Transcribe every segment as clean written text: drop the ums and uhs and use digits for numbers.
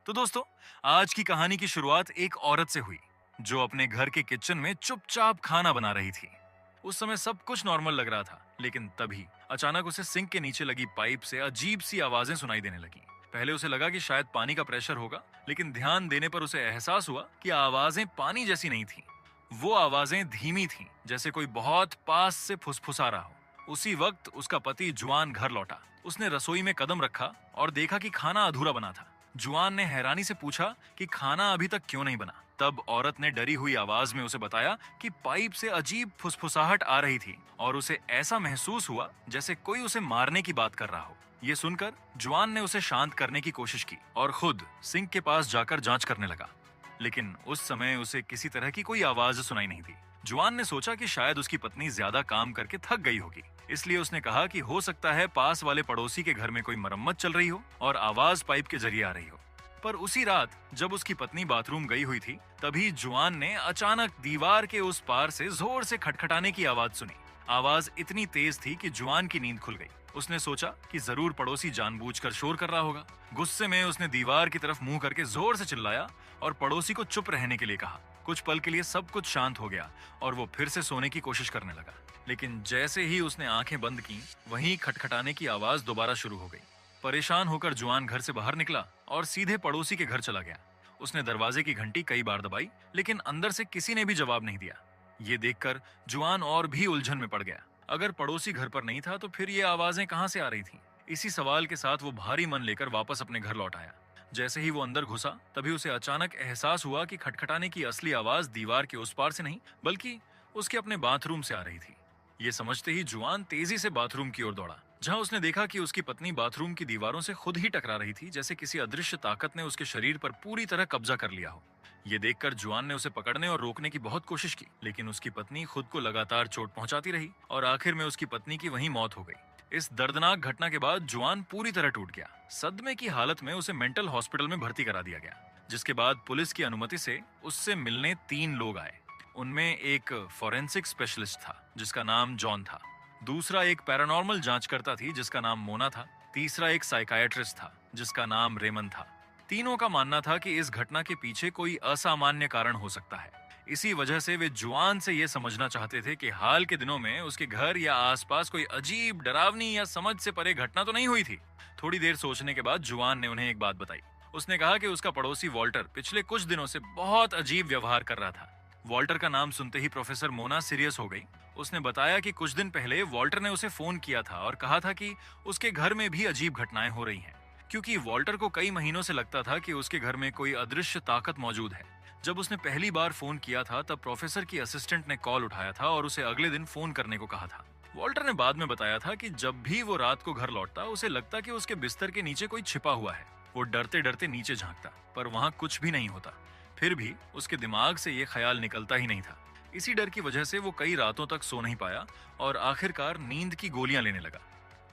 तो दोस्तों, आज की कहानी की शुरुआत एक औरत से हुई जो अपने घर के किचन में चुपचाप खाना बना रही थी। उस समय सब कुछ नॉर्मल लग रहा था, लेकिन तभी अचानक उसे सिंक के नीचे लगी पाइप से अजीब सी आवाजें सुनाई देने लगी। पहले उसे लगा कि शायद पानी का प्रेशर होगा, लेकिन ध्यान देने पर उसे एहसास हुआ कि आवाजें पानी जैसी नहीं थीं। वो आवाजें धीमी थीं, जैसे कोई बहुत पास से फुसफुसा रहा हो। उसी वक्त उसका पति जुआन घर लौटा। उसने रसोई में कदम रखा और देखा कि खाना अधूरा बना था। जुआन ने हैरानी से पूछा कि खाना अभी तक क्यों नहीं बना। तब औरत ने डरी हुई आवाज में उसे बताया कि पाइप से अजीब फुसफुसाहट आ रही थी और उसे ऐसा महसूस हुआ जैसे कोई उसे मारने की बात कर रहा हो। ये सुनकर जुआन ने उसे शांत करने की कोशिश की और खुद सिंक के पास जाकर जांच करने लगा, लेकिन उस समय उसे किसी तरह की कोई आवाज सुनाई नहीं दी। जुआन ने सोचा कि शायद उसकी पत्नी ज्यादा काम करके थक गई होगी, इसलिए उसने कहा कि हो सकता है पास वाले पड़ोसी के घर में कोई मरम्मत चल रही हो और आवाज पाइप के जरिए आ रही हो। पर उसी रात जब उसकी पत्नी बाथरूम गई हुई थी, तभी जुआन ने अचानक दीवार के उस पार से जोर से खटखटाने की आवाज सुनी। आवाज इतनी तेज थी कि जुआन की नींद खुल गई। उसने सोचा कि जरूर पड़ोसी जानबूझकर शोर कर रहा होगा। गुस्से में उसने दीवार की तरफ मुंह करके जोर से चिल्लाया और पड़ोसी को चुप रहने के लिए कहा। कुछ पल के लिए सब कुछ शांत हो गया और वो फिर से सोने की कोशिश करने लगा, लेकिन जैसे ही उसने आंखें बंद की, वहीं खटखटाने की आवाज दोबारा शुरू हो गई। परेशान होकर जुआन घर से बाहर निकला और सीधे पड़ोसी के घर चला गया। उसने दरवाजे की घंटी कई बार दबाई, लेकिन अंदर से किसी ने भी जवाब नहीं दिया। ये देखकर जुआन और भी उलझन में पड़ गया। अगर पड़ोसी घर पर नहीं था तो फिर ये आवाजें कहां से आ रही थीं? इसी सवाल के साथ वो भारी मन लेकर वापस अपने घर लौट आया। जैसे ही वो अंदर घुसा, तभी उसे अचानक एहसास हुआ कि खटखटाने की असली आवाज दीवार के उस पार से नहीं, बल्कि उसके अपने बाथरूम से आ रही थी। ये समझते ही जुआन तेजी से बाथरूम की ओर दौड़ा, जहां उसने देखा कि उसकी पत्नी बाथरूम की दीवारों से खुद ही टकरा रही थी, जैसे किसी अदृश्य ताकत ने उसके शरीर पर पूरी तरह कब्जा कर लिया हो। ये देखकर जुआन ने उसे पकड़ने और रोकने की बहुत कोशिश की, लेकिन उसकी पत्नी खुद को लगातार चोट पहुंचाती रही और आखिर में उसकी पत्नी की वहीं मौत हो गई। इस दर्दनाक घटना के बाद जुआन पूरी तरह टूट गया। सदमे की हालत में उसे मेंटल हॉस्पिटल में भर्ती करा दिया गया, जिसके बाद पुलिस की अनुमति से उससे मिलने 3 लोग आए। उनमें एक फॉरेंसिक स्पेशलिस्ट था जिसका नाम जॉन था, दूसरा एक पैरानॉर्मल जांचकर्ता थी जिसका नाम मोना था, तीसरा एक साइकाइट्रिस्ट था जिसका नाम रेमन था। तीनों का मानना था कि इस घटना के पीछे कोई असामान्य कारण हो सकता है। इसी वजह से वे जुआन से यह समझना चाहते थे कि हाल के दिनों में उसके घर या आसपास कोई अजीब, डरावनी या समझ से परे घटना तो नहीं हुई थी। थोड़ी देर सोचने के बाद जुआन ने उन्हें एक बात बताई। उसने कहा कि उसका पड़ोसी वॉल्टर पिछले कुछ दिनों से बहुत अजीब व्यवहार कर रहा था। वॉल्टर का नाम सुनते ही प्रोफेसर मोना सीरियस हो गई। उसने बताया कि कुछ दिन पहले वॉल्टर ने उसे फोन किया था और कहा था कि उसके घर में भी अजीब घटनाएं हो रही हैं, क्योंकि वॉल्टर को कई महीनों से लगता था कि उसके घर में कोई अदृश्य ताकत मौजूद है। जब उसने पहली बार फोन किया था, तब प्रोफेसर की असिस्टेंट ने कॉल उठाया था और उसे अगले दिन फोन करने को कहा था। वॉल्टर ने बाद में बताया था कि जब भी वो रात को घर लौटता, उसे लगता कि उसके बिस्तर के नीचे कोई छिपा हुआ है। वो डरते डरते नीचे झांकता, पर वहां कुछ भी नहीं होता। फिर भी उसके दिमाग से ये ख्याल निकलता ही नहीं था। इसी डर की वजह से वो कई रातों तक सो नहीं पाया और आखिरकार नींद की गोलियां लेने लगा।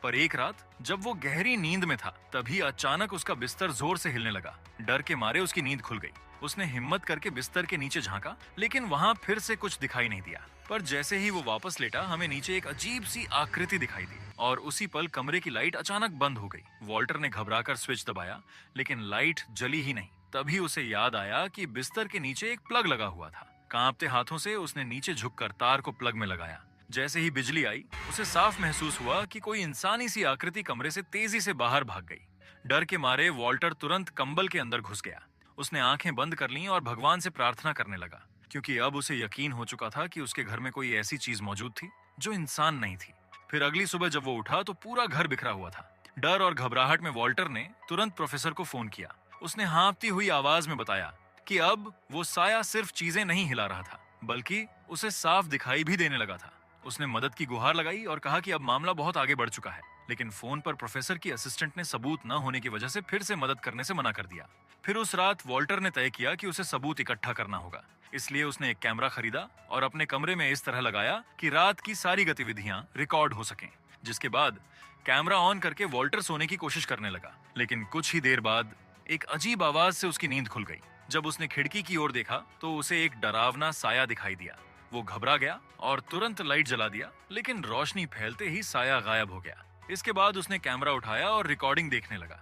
पर एक रात जब वो गहरी नींद में था, तभी अचानक उसका बिस्तर जोर से हिलने लगा। डर के मारे उसकी नींद खुल गई। उसने हिम्मत करके बिस्तर के नीचे झांका, लेकिन वहां फिर से कुछ दिखाई नहीं दिया। पर जैसे ही वो वापस लेटा, हमें नीचे एक अजीब सी आकृति दिखाई दी और उसी पल कमरे की लाइट अचानक बंद हो गई। वॉल्टर ने घबराकर स्विच दबाया, लेकिन लाइट जली ही नहीं। तभी उसे याद आया कि बिस्तर के नीचे एक प्लग लगा हुआ था। कांपते हाथों से उसने नीचे झुककर तार को प्लग में लगाया। जैसे ही बिजली आई, उसे साफ महसूस हुआ कि कोई इंसानी सी आकृति कमरे से तेजी से बाहर भाग गई। डर के मारे वॉल्टर तुरंत कंबल के अंदर घुस गया। उसने आंखें बंद कर लीं और भगवान से प्रार्थना करने लगा, क्योंकि अब उसे यकीन हो चुका था कि उसके घर में कोई ऐसी चीज मौजूद थी जो इंसान नहीं थी। फिर अगली सुबह जब वो उठा तो पूरा घर बिखरा हुआ था। डर और घबराहट में वॉल्टर ने तुरंत प्रोफेसर को फोन किया। उसने हाँफती हुई आवाज में बताया कि अब वो साया सिर्फ चीजें नहीं हिला रहा था, बल्कि उसे साफ दिखाई भी देने लगा था। उसने मदद की गुहार लगाई और कहा कि अब मामला बहुत आगे बढ़ चुका है, लेकिन फोन पर प्रोफेसर की असिस्टेंट ने सबूत न होने की वजह से फिर से मदद करने से मना कर दिया। फिर उस रात वॉल्टर ने तय किया कि उसे सबूत इकट्ठा करना होगा। इसलिए उसने एक कैमरा खरीदा और अपने कमरे में इस तरह लगाया कि रात की सारी गतिविधियां रिकॉर्ड हो सकें। जिसके बाद कैमरा ऑन करके वॉल्टर सोने की कोशिश करने लगा, लेकिन कुछ ही देर बाद एक अजीब आवाज से उसकी नींद खुल गई। जब उसने खिड़की की ओर देखा तो उसे एक डरावना साया दिखाई दिया। वो घबरा गया और तुरंत लाइट जला दिया, लेकिन रोशनी फैलते ही साया गायब हो गया। इसके बाद उसने कैमरा उठाया और रिकॉर्डिंग देखने लगा।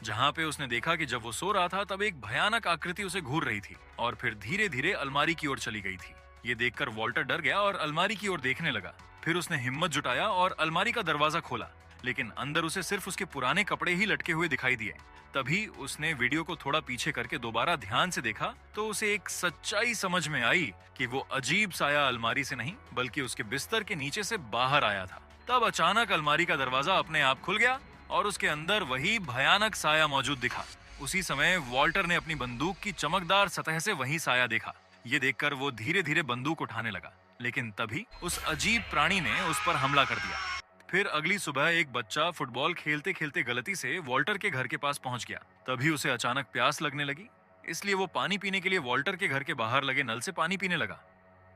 जहाँ पे उसने देखा कि जब वो सो रहा था तब एक भयानक आकृति उसे घूर रही थी और फिर धीरे धीरे अलमारी की ओर चली गई थी। ये देखकर वॉल्टर डर गया और अलमारी की ओर देखने लगा। फिर उसने हिम्मत जुटाया और अलमारी का दरवाजा खोला, लेकिन अंदर उसे सिर्फ उसके पुराने कपड़े ही लटके हुए दिखाई दिए। तभी उसने वीडियो को थोड़ा पीछे करके दोबारा ध्यान से देखा तो उसे एक सच्चाई समझ में आई कि वो अजीब साया अलमारी से नहीं बल्कि उसके बिस्तर के नीचे से बाहर आया था। तब अचानक अलमारी का दरवाजा अपने आप खुल गया और उसके अंदर वही भयानक साया मौजूद दिखा। उसी समय वॉल्टर ने अपनी बंदूक की चमकदार सतह से वही साया देखा। ये देखकर वो धीरे धीरे बंदूक उठाने लगा, लेकिन तभी उस अजीब प्राणी ने उस पर हमला कर दिया। फिर अगली सुबह एक बच्चा फुटबॉल खेलते खेलते गलती से वॉल्टर के घर के पास पहुंच गया। तभी उसे अचानक प्यास लगने लगी, इसलिए वो पानी पीने के लिए वॉल्टर के घर के बाहर लगे नल से पानी पीने लगा।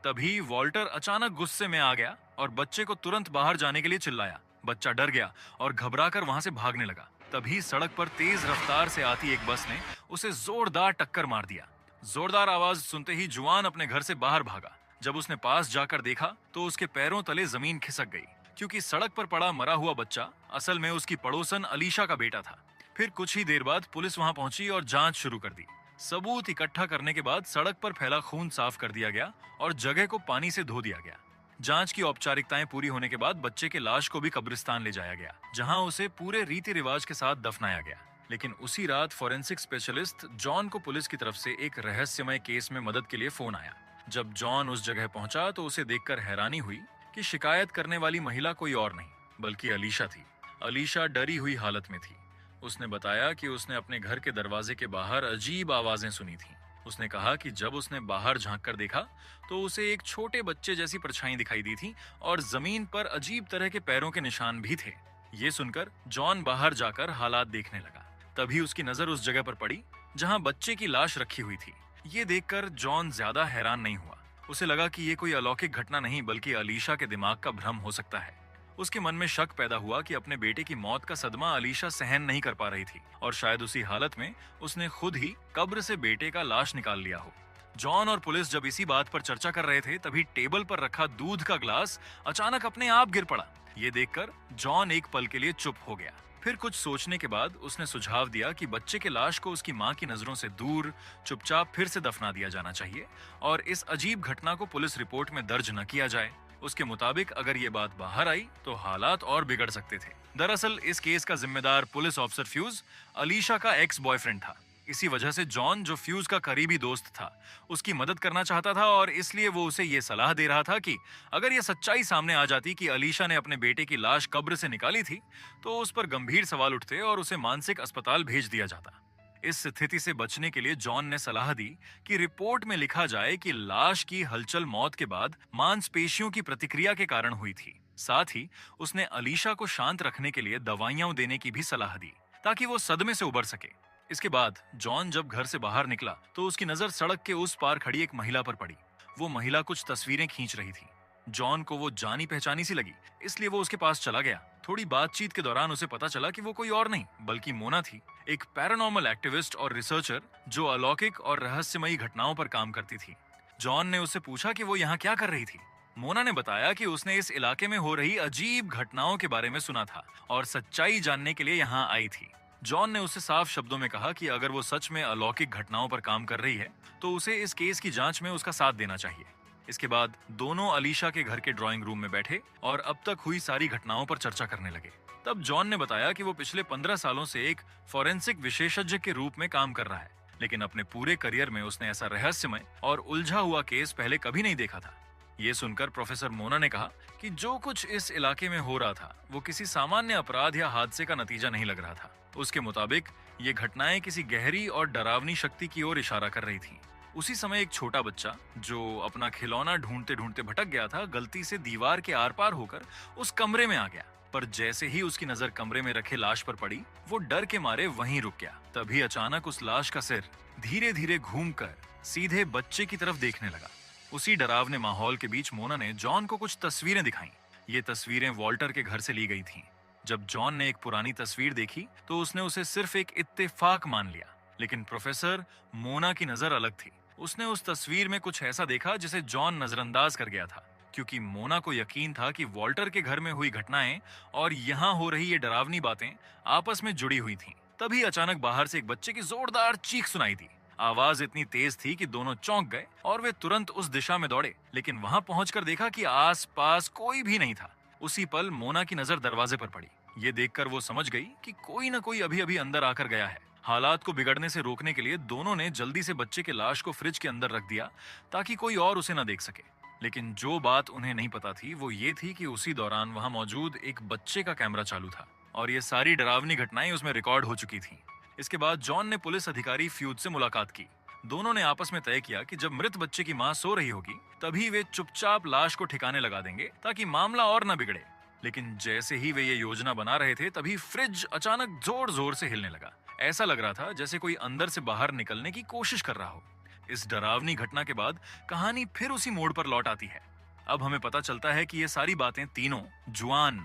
तभी वॉल्टर अचानक गुस्से में आ गया और बच्चे को तुरंत बाहर जाने के लिए चिल्लाया। बच्चा डर गया और घबराकर वहां से भागने लगा। तभी सड़क पर तेज रफ्तार से आती एक बस ने उसे जोरदार टक्कर मार दिया। जोरदार आवाज सुनते ही जुआन अपने घर से बाहर भागा। जब उसने पास जाकर देखा तो उसके पैरों तले जमीन खिसक गई, क्योंकि सड़क पर पड़ा मरा हुआ बच्चा असल में उसकी पड़ोसन अलीशा का बेटा था। फिर कुछ ही देर बाद पुलिस वहां पहुंची और जांच शुरू कर दी। सबूत इकट्ठा करने के बाद सड़क पर फैला खून साफ कर दिया गया और जगह को पानी से धो दिया गया। जांच की औपचारिकताएं पूरी होने के बाद बच्चे के लाश को भी कब्रिस्तान ले जाया गया, जहां उसे पूरे रीति रिवाज के साथ दफनाया गया। लेकिन उसी रात फॉरेंसिक स्पेशलिस्ट जॉन को पुलिस की तरफ से एक रहस्यमय केस में मदद के लिए फोन आया। जब जॉन उस जगह पहुंचा तो उसे देखकर हैरानी हुई कि शिकायत करने वाली महिला कोई और नहीं बल्कि अलीशा थी। अलीशा डरी हुई हालत में थी। उसने बताया कि उसने अपने घर के दरवाजे के बाहर अजीब आवाजें सुनी थीं। उसने कहा कि जब उसने बाहर झांक कर देखा तो उसे एक छोटे बच्चे जैसी परछाई दिखाई दी थी और जमीन पर अजीब तरह के पैरों के निशान भी थे। ये सुनकर जॉन बाहर जाकर हालात देखने लगा। तभी उसकी नजर उस जगह पर पड़ी जहां बच्चे की लाश रखी हुई थी। ये देखकर जॉन ज्यादा हैरान नहीं हुआ। उसे लगा कि ये कोई अलौकिक घटना नहीं बल्कि अलीशा के दिमाग का भ्रम हो सकता है। उसके मन में शक पैदा हुआ कि अपने बेटे की मौत का सदमा अलीशा सहन नहीं कर पा रही थी और शायद उसी हालत में उसने खुद ही कब्र से बेटे का लाश निकाल लिया हो। जॉन और पुलिस जब इसी बात पर चर्चा कर रहे थे तभी टेबल पर रखा दूध का ग्लास अचानक अपने आप गिर पड़ा। ये देखकर जॉन एक पल के लिए चुप हो गया। फिर कुछ सोचने के बाद उसने सुझाव दिया कि बच्चे के लाश को उसकी मां की नजरों से दूर चुपचाप फिर से दफना दिया जाना चाहिए और इस अजीब घटना को पुलिस रिपोर्ट में दर्ज न किया जाए। उसके मुताबिक अगर ये बात बाहर आई तो हालात और बिगड़ सकते थे। दरअसल इस केस का जिम्मेदार पुलिस ऑफिसर फ्यूज अलीशा का एक्स बॉयफ्रेंड था। इसी वजह से जॉन, जो फ्यूज का करीबी दोस्त था, उसकी मदद करना चाहता था और इसलिए वो उसे ये सलाह दे रहा था कि अगर ये सच्चाई सामने आ जाती कि अलीशा ने अपने बेटे की लाश कब्र से निकाली थी तो उस पर गंभीर सवाल उठते और उसे मानसिक अस्पताल भेज दिया जाता। इस स्थिति से बचने के लिए जॉन ने सलाह दी कि रिपोर्ट में लिखा जाए कि लाश की हलचल मौत के बाद मांसपेशियों की प्रतिक्रिया के कारण हुई थी। साथ ही उसने अलीशा को शांत रखने के लिए दवाइयां देने की भी सलाह दी ताकि वो सदमे से उबर सके। इसके बाद जॉन जब घर से बाहर निकला तो उसकी नजर सड़क के उस पार खड़ी एक महिला पर पड़ी। वो महिला कुछ तस्वीरें खींच रही थी। जॉन को वो जानी पहचानी सी लगी, इसलिए वो उसके पास चला गया। थोड़ी बातचीत के दौरान उसे पता चला कि वो कोई और नहीं बल्कि मोना थी, एक पैरानॉर्मल एक्टिविस्ट और रिसर्चर जो अलौकिक और रहस्यमयी घटनाओं पर काम करती थी। जॉन ने उससे पूछा कि वो यहाँ क्या कर रही थी। मोना ने बताया कि उसने इस इलाके में हो रही अजीब घटनाओं के बारे में सुना था और सच्चाई जानने के लिए यहाँ आई थी। जॉन ने उससे साफ शब्दों में कहा कि अगर वो सच में अलौकिक घटनाओं पर काम कर रही है तो उसे इस केस की जांच में उसका साथ देना चाहिए। इसके बाद दोनों अलीशा के घर के ड्राइंग रूम में बैठे और अब तक हुई सारी घटनाओं पर चर्चा करने लगे। तब जॉन ने बताया कि वो पिछले 15 सालों से एक फॉरेंसिक विशेषज्ञ के रूप में काम कर रहा है, लेकिन अपने पूरे करियर में उसने ऐसा रहस्यमय और उलझा हुआ केस पहले कभी नहीं देखा था। ये सुनकर प्रोफेसर मोना ने कहा कि जो कुछ इस इलाके में हो रहा था वो किसी सामान्य अपराध या हादसे का नतीजा नहीं लग रहा था। उसके मुताबिक ये घटनाएं किसी गहरी और डरावनी शक्ति की ओर इशारा कर रही थी। उसी समय एक छोटा बच्चा जो अपना खिलौना ढूंढते ढूंढते भटक गया था, गलती से दीवार के आर पार होकर उस कमरे में आ गया। पर जैसे ही उसकी नजर कमरे में रखे लाश पर पड़ी, वो डर के मारे वहीं रुक गया। तभी अचानक उस लाश का सिर धीरे धीरे घूमकर सीधे बच्चे की तरफ देखने लगा। उसी डरावने माहौल के बीच मोना ने जॉन को कुछ तस्वीरें दिखाई। ये तस्वीरें वॉल्टर के घर से ली गई थीं। जब जॉन ने एक पुरानी तस्वीर देखी तो उसने उसे सिर्फ एक इत्तेफाक मान लिया, लेकिन प्रोफेसर मोना की नजर अलग थी। उसने उस तस्वीर में कुछ ऐसा देखा जिसे जॉन नजरअंदाज कर गया था, क्योंकि मोना को यकीन था कि वॉल्टर के घर में हुई घटनाएं और यहाँ हो रही ये डरावनी बातें आपस में जुड़ी हुई थीं। तभी अचानक बाहर से एक बच्चे की जोरदार चीख सुनाई दी। आवाज इतनी तेज थी कि दोनों चौंक गए और वे तुरंत उस दिशा में दौड़े, लेकिन वहां पहुंचकर देखा कि आस-पास कोई भी नहीं था। उसी पल मोना की नजर दरवाजे पर पड़ी। ये देखकर वो समझ गई कि कोई न कोई अभी-अभी अंदर आकर गया है। हालात को बिगड़ने से रोकने के लिए दोनों ने जल्दी से बच्चे के लाश को फ्रिज के अंदर रख दिया ताकि कोई और उसे न देख सके। लेकिन जो बात उन्हें नहीं पता थी वो ये थी कि उसी दौरान वहां मौजूद एक बच्चे का कैमरा चालू था और ये सारी डरावनी घटनाएं उसमें रिकॉर्ड हो चुकी थीं। इसके बाद जॉन ने पुलिस अधिकारी फ्यूज से मुलाकात की। दोनों ने आपस में तय किया कि जब मृत बच्चे की मां सो रही होगी तभी वे चुपचाप लाश को ठिकाने लगा देंगे ताकि मामला और न बिगड़े। लेकिन जैसे ही वे ये योजना बना रहे थे तभी फ्रिज अचानक जोर जोर से हिलने लगा। ऐसा लग रहा था जैसे कोई अंदर से बाहर निकलने की कोशिश कर रहा हो। इस डरावनी घटना के बाद कहानी फिर उसी मोड़ पर लौट आती है। अब हमें पता चलता है कि ये सारी बातें तीनों, जुआन,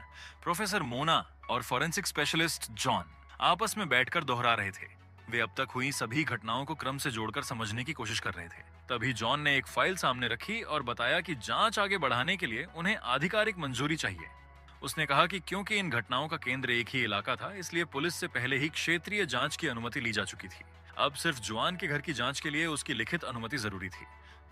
प्रोफेसर मोना और फॉरेंसिक स्पेशलिस्ट जॉन, आपस में बैठकर दोहरा रहे थे। वे अब तक हुई सभी घटनाओं को क्रम से जोड़कर समझने की कोशिश कर रहे थे। तभी जॉन ने एक फाइल सामने रखी और बताया कि जांच आगे बढ़ाने के लिए उन्हें आधिकारिक मंजूरी चाहिए। उसने कहा कि क्योंकि इन घटनाओं का केंद्र एक ही इलाका था, इसलिए पुलिस से पहले ही क्षेत्रीय जांच की अनुमति ली जा चुकी थी। अब सिर्फ जुआन के घर की जांच के लिए उसकी लिखित अनुमति जरूरी थी।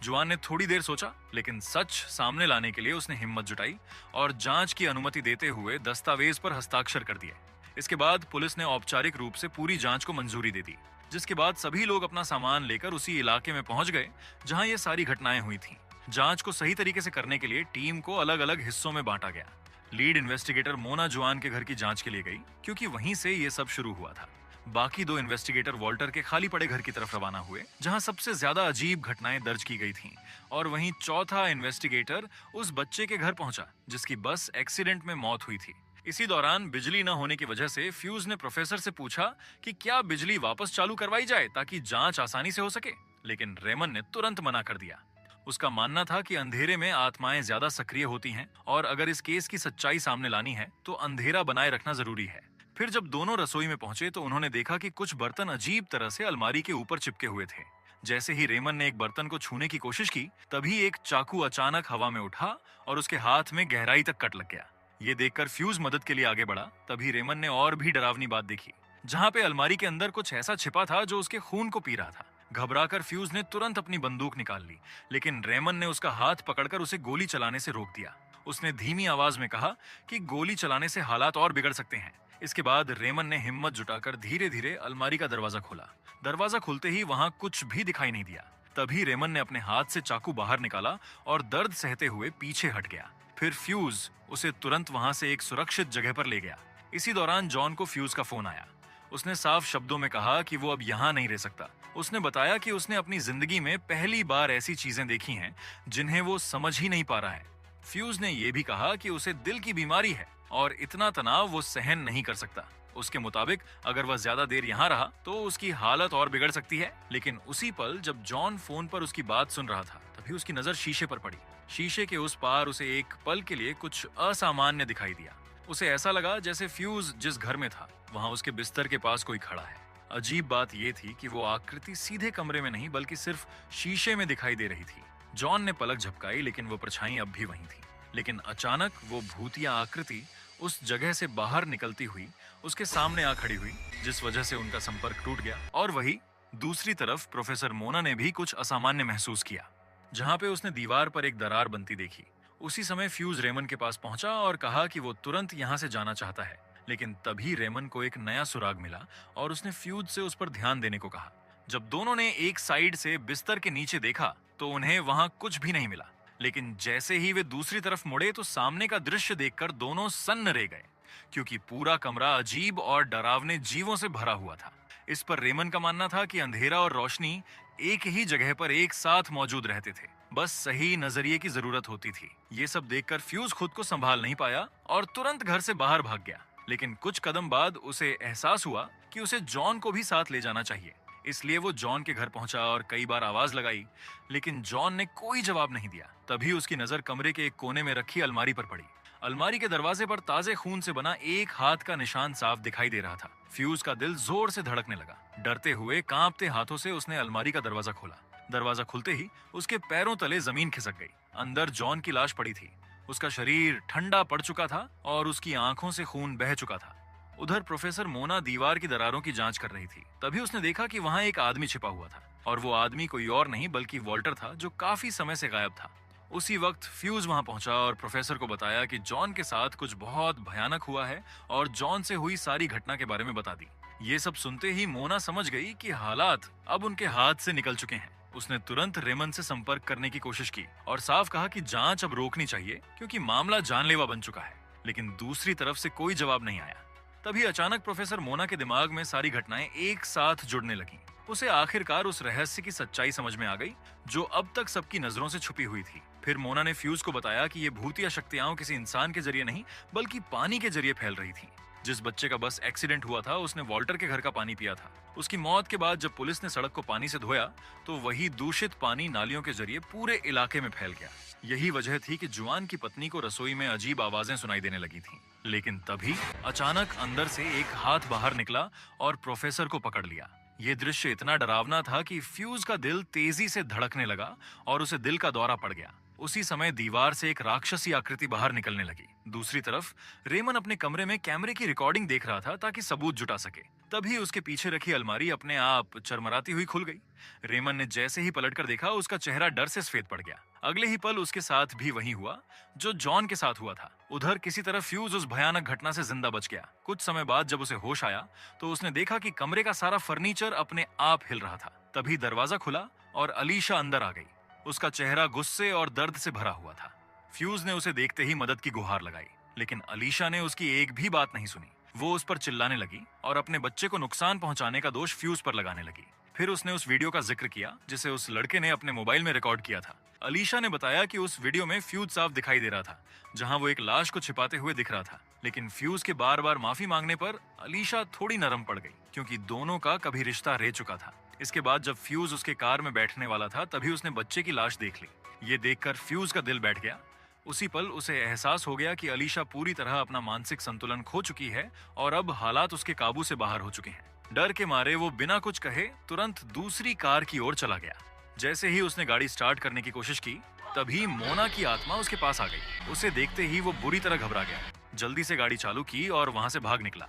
जुआन ने थोड़ी देर सोचा, लेकिन सच सामने लाने के लिए उसने हिम्मत जुटाई और जांच की अनुमति देते हुए दस्तावेज पर हस्ताक्षर कर दिए। इसके बाद पुलिस ने औपचारिक रूप से पूरी जांच को मंजूरी दे दी, जिसके बाद सभी लोग अपना सामान लेकर उसी इलाके में पहुंच गए जहां ये सारी घटनाएं हुई थीं। जांच को सही तरीके से करने के लिए टीम को अलग अलग हिस्सों में बांटा गया। लीड इन्वेस्टिगेटर मोना जुआन के घर की जांच के लिए गई, क्योंकि वहीं से ये सब शुरू हुआ था। बाकी दो इन्वेस्टिगेटर वॉल्टर के खाली पड़े घर की तरफ रवाना हुए, जहां सबसे ज्यादा अजीब घटनाएं दर्ज की गई थीं। और वहीं चौथा इन्वेस्टिगेटर उस बच्चे के घर पहुंचा जिसकी बस एक्सीडेंट में मौत हुई थी। इसी दौरान बिजली न होने की वजह से फ्यूज ने प्रोफेसर से पूछा कि क्या बिजली वापस चालू करवाई जाए ताकि जांच आसानी से हो सके, लेकिन रेमन ने तुरंत मना कर दिया। उसका मानना था कि अंधेरे में आत्माएं ज्यादा सक्रिय होती हैं और अगर इस केस की सच्चाई सामने लानी है तो अंधेरा बनाए रखना जरूरी है। फिर जब दोनों रसोई में पहुंचे तो उन्होंने देखा कि कुछ बर्तन अजीब तरह से अलमारी के ऊपर चिपके हुए थे। जैसे ही रेमन ने एक बर्तन को छूने की कोशिश की, तभी एक चाकू अचानक हवा में उठा और उसके हाथ में गहराई तक कट लग गया। ये देखकर फ्यूज मदद के लिए आगे बढ़ा। तभी रेमन ने और भी डरावनी बात देखी, जहाँ पे अलमारी के अंदर कुछ ऐसा छिपा था जो उसके खून को पी रहा था। घबराकर फ्यूज ने तुरंत अपनी बंदूक निकाल ली, लेकिन रेमन ने उसका हाथ पकड़कर उसे गोली चलाने से रोक दिया। उसने धीमी आवाज में कहा कि गोली चलाने से हालात और बिगड़ सकते हैं। इसके बाद रेमन ने हिम्मत जुटाकर धीरे धीरे अलमारी का दरवाजा खोला। दरवाजा खुलते ही वहां कुछ भी दिखाई नहीं दिया। तभी रेमन ने अपने हाथ से चाकू बाहर निकाला और दर्द सहते हुए पीछे हट गया। फिर फ्यूज उसे तुरंत वहां से एक सुरक्षित जगह पर ले गया। इसी दौरान जॉन को फ्यूज का फोन आया। उसने साफ शब्दों में कहा कि वो अब यहाँ नहीं रह सकता। उसने बताया कि उसने अपनी जिंदगी में पहली बार ऐसी चीजें देखी हैं जिन्हें वो समझ ही नहीं पा रहा है। फ्यूज ने यह भी कहा कि उसे दिल की बीमारी है और इतना तनाव वो सहन नहीं कर सकता। उसके मुताबिक अगर वह ज्यादा देर यहाँ रहा तो उसकी हालत और बिगड़ सकती है। लेकिन उसी पल जब जॉन फोन पर उसकी बात सुन रहा था, तभी उसकी नजर शीशे पर पड़ी। शीशे के उस पार उसे एक पल के लिए कुछ असामान्य दिखाई दिया। उसे ऐसा लगा जैसे फ्यूज जिस घर में था वहां उसके बिस्तर के पास कोई खड़ा है। अजीब बात यह थी कि वो आकृति सीधे कमरे में नहीं बल्कि सिर्फ शीशे में दिखाई दे रही थी। जॉन ने पलक झपकाई, लेकिन वो परछाई अब भी वहीं थी। लेकिन अचानक वो भूतिया आकृति उस जगह से बाहर निकलती हुई उसके सामने आ खड़ी हुई, जिस वजह से उनका संपर्क टूट गया। और वही दूसरी तरफ प्रोफेसर मोना ने भी कुछ असामान्य महसूस किया। जहां पे उसने दीवार पर एक दरार बनती देखी, उसी समय फ्यूज रेमन के पास पहुंचा और कहा कि वो तुरंत यहां से जाना चाहता है। लेकिन तभी रेमन को एक नया सुराग मिला और उसने फ्यूज से उस पर ध्यान देने को कहा। जब दोनों ने एक साइड से बिस्तर के नीचे देखा तो उन्हें वहां कुछ भी नहीं मिला। लेकिन जैसे ही वे दूसरी तरफ मुड़े तो सामने का दृश्य देखकर दोनों सन्न रह गए, क्योंकि पूरा कमरा अजीब और डरावने जीवों से भरा हुआ था। इस पर रेमन का मानना था कि अंधेरा और रोशनी एक ही जगह पर एक साथ मौजूद रहते थे, बस सही नजरिए की जरूरत होती थी। ये सब देखकर फ्यूज खुद को संभाल नहीं पाया और तुरंत घर से बाहर भाग गया। लेकिन कुछ कदम बाद उसे एहसास हुआ कि उसे जॉन को भी साथ ले जाना चाहिए। इसलिए वो जॉन के घर पहुंचा और कई बार आवाज लगाई, लेकिन जॉन ने कोई जवाब नहीं दिया। तभी उसकी नजर कमरे के एक कोने में रखी अलमारी पर पड़ी। अलमारी के दरवाजे पर ताजे खून से बना एक हाथ का निशान साफ दिखाई दे रहा था। फ्यूज का दिल जोर से धड़कने लगा। डरते हुए कांपते हाथों से उसने अलमारी का दरवाजा खोला। दरवाजा खुलते ही उसके पैरों तले जमीन खिसक गई। अंदर जॉन की लाश पड़ी थी। उसका शरीर ठंडा पड़ चुका था और उसकी आंखों से खून बह चुका था। उधर प्रोफेसर मोना दीवार की दरारों की जांच कर रही थी। तभी उसने देखा कि वहां एक आदमी छिपा हुआ था और वो आदमी कोई और नहीं बल्कि वॉल्टर था, जो काफी समय से गायब था। उसी वक्त फ्यूज वहां पहुंचा और प्रोफेसर को बताया कि जॉन के साथ कुछ बहुत भयानक हुआ है और जॉन से हुई सारी घटना के बारे में बता दी। ये सब सुनते ही मोना समझ गई कि हालात अब उनके हाथ से निकल चुके हैं। उसने तुरंत रेमन से संपर्क करने की कोशिश की और साफ कहा कि जांच अब रोकनी चाहिए क्योंकि मामला जानलेवा बन चुका है। लेकिन दूसरी तरफ से कोई जवाब नहीं आया। तभी अचानक प्रोफेसर मोना के दिमाग में सारी घटनाएं एक साथ जुड़ने लगीं। उसे आखिरकार उस रहस्य की सच्चाई समझ में आ गई जो अब तक सबकी नजरों से छुपी हुई थी। फिर मोना ने फ्यूज को बताया कि ये भूतिया शक्तियां किसी इंसान के जरिए नहीं बल्कि पानी के जरिए फैल रही थी। जिस बच्चे का बस एक्सीडेंट हुआ था उसने वॉल्टर के घर का पानी पिया था। उसकी मौत के बाद जब पुलिस ने सड़क को पानी से धोया तो वही दूषित पानी नालियों के जरिए पूरे इलाके में फैल गया। यही वजह थी कि जुआन की पत्नी को रसोई में अजीब आवाजें सुनाई देने लगी थीं। लेकिन तभी अचानक अंदर से एक हाथ बाहर निकला और प्रोफेसर को पकड़ लिया। ये दृश्य इतना डरावना था कि फ्यूज का दिल तेजी से धड़कने लगा और उसे दिल का दौरा पड़ गया। उसी समय दीवार से एक राक्षसी आकृति बाहर निकलने लगी। दूसरी तरफ रेमन अपने कमरे में कैमरे की रिकॉर्डिंग देख रहा था ताकि सबूत जुटा सके। तभी उसके पीछे रखी अलमारी अपने आप चरमराती हुई खुल गई। रेमन ने जैसे ही पलटकर देखा उसका चेहरा डर से सफेद पड़ गया। अगले ही पल उसके साथ भी वही हुआ जो जॉन के साथ हुआ था। उधर किसी तरह फ्यूज उस भयानक घटना से जिंदा बच गया। कुछ समय बाद जब उसे होश आया तो उसने देखा कि कमरे का सारा फर्नीचर अपने आप हिल रहा था। तभी दरवाजा खुला और अलीशा अंदर आ गई। उसका चेहरा गुस्से और दर्द से भरा हुआ था। फ्यूज ने उसे देखते ही मदद की गुहार लगाई, लेकिन अलीशा ने उसकी एक भी बात नहीं सुनी। वो उस पर चिल्लाने लगी और अपने बच्चे को नुकसान पहुंचाने का दोष फ्यूज पर लगाने लगी। फिर उसने उस वीडियो का जिक्र किया जिसे उस लड़के ने अपने मोबाइल में रिकॉर्ड किया था। अलीशा ने बताया कि उस वीडियो में फ्यूज साफ दिखाई दे रहा था, जहां वो एक लाश को छिपाते हुए दिख रहा था। लेकिन फ्यूज के बार बार माफी मांगने पर अलीशा थोड़ी नरम पड़ गई, क्योंकि दोनों का कभी रिश्ता रह चुका था। इसके बाद जब फ्यूज उसके कार में बैठने वाला था तभी उसने बच्चे की लाश देख ली। ये देखकर फ्यूज का दिल बैठ गया। उसी पल उसे एहसास हो गया कि अलीशा पूरी तरह अपना मानसिक संतुलन खो चुकी है और अब हालात उसके काबू से बाहर हो चुके हैं। डर के मारे वो बिना कुछ कहे तुरंत दूसरी कार की ओर चला गया। जैसे ही उसने गाड़ी स्टार्ट करने की कोशिश की तभी मोना की आत्मा उसके पास आ गई। उसे देखते ही वो बुरी तरह घबरा गया। जल्दी से गाड़ी चालू की और वहां से भाग निकला।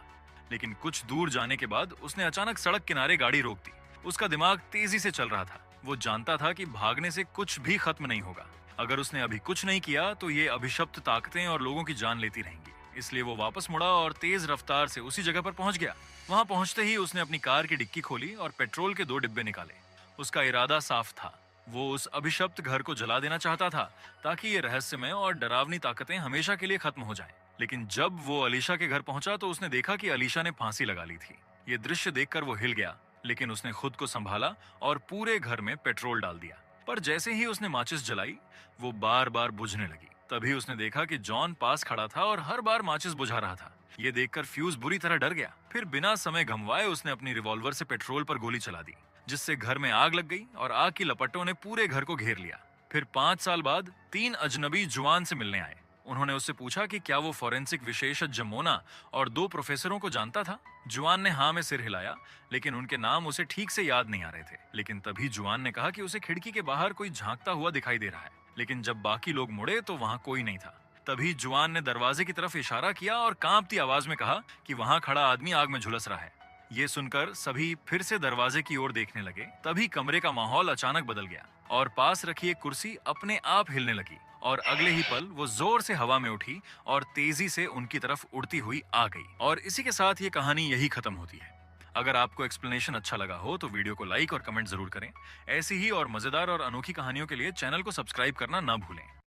लेकिन कुछ दूर जाने के बाद उसने अचानक सड़क किनारे गाड़ी रोक दी। उसका दिमाग तेजी से चल रहा था। वो जानता था कि भागने से कुछ भी खत्म नहीं होगा। अगर उसने अभी कुछ नहीं किया तो ये अभिशप्त ताकतें और लोगों की जान लेती रहेंगी। इसलिए वो वापस मुड़ा और तेज रफ्तार से उसी जगह पर पहुंच गया। वहां पहुंचते ही उसने अपनी कार की डिक्की खोली और पेट्रोल के 2 डिब्बे निकाले। उसका इरादा साफ था। वो उस अभिशप्त घर को जला देना चाहता था ताकि ये रहस्यमय और डरावनी ताकतें हमेशा के लिए खत्म हो जाएं। लेकिन जब वो अलीशा के घर पहुंचा तो उसने देखा कि अलीशा ने फांसी लगा ली थी। ये दृश्य देखकर वो हिल गया, लेकिन उसने खुद को संभाला और पूरे घर में पेट्रोल डाल दिया। पर जैसे ही उसने माचिस जलाई वो बार बार बुझने लगी। तभी उसने देखा कि जॉन पास खड़ा था और हर बार माचिस बुझा रहा था। ये देखकर फ्यूज बुरी तरह डर गया। फिर बिना समय गंवाए उसने अपनी रिवॉल्वर से पेट्रोल पर गोली चला दी, जिससे घर में आग लग गई और आग की लपटों ने पूरे घर को घेर लिया। फिर 5 साल बाद 3 अजनबी जुआन से मिलने आए। उन्होंने उससे पूछा कि क्या वो फॉरेंसिक विशेषज्ञ मोना और 2 प्रोफेसरों को जानता था। जुआन ने हाँ में सिर हिलाया, लेकिन उनके नाम उसे ठीक से याद नहीं आ रहे थे। लेकिन तभी जुआन ने कहा कि उसे खिड़की के बाहर कोई झांकता हुआ दिखाई दे रहा है। लेकिन जब बाकी लोग मुड़े तो वहां कोई नहीं था। तभी जुआन ने दरवाजे की तरफ इशारा किया और कांपती आवाज में कहा कि वहां खड़ा आदमी आग में झुलस रहा है। ये सुनकर सभी फिर से दरवाजे की ओर देखने लगे। तभी कमरे का माहौल अचानक बदल गया और पास रखी एक कुर्सी अपने आप हिलने लगी और अगले ही पल वो जोर से हवा में उठी और तेजी से उनकी तरफ उड़ती हुई आ गई। और इसी के साथ ये कहानी यही खत्म होती है। अगर आपको एक्सप्लेनेशन अच्छा लगा हो तो वीडियो को लाइक और कमेंट जरूर करें। ऐसी ही और मजेदार और अनोखी कहानियों के लिए चैनल को सब्सक्राइब करना ना भूलें।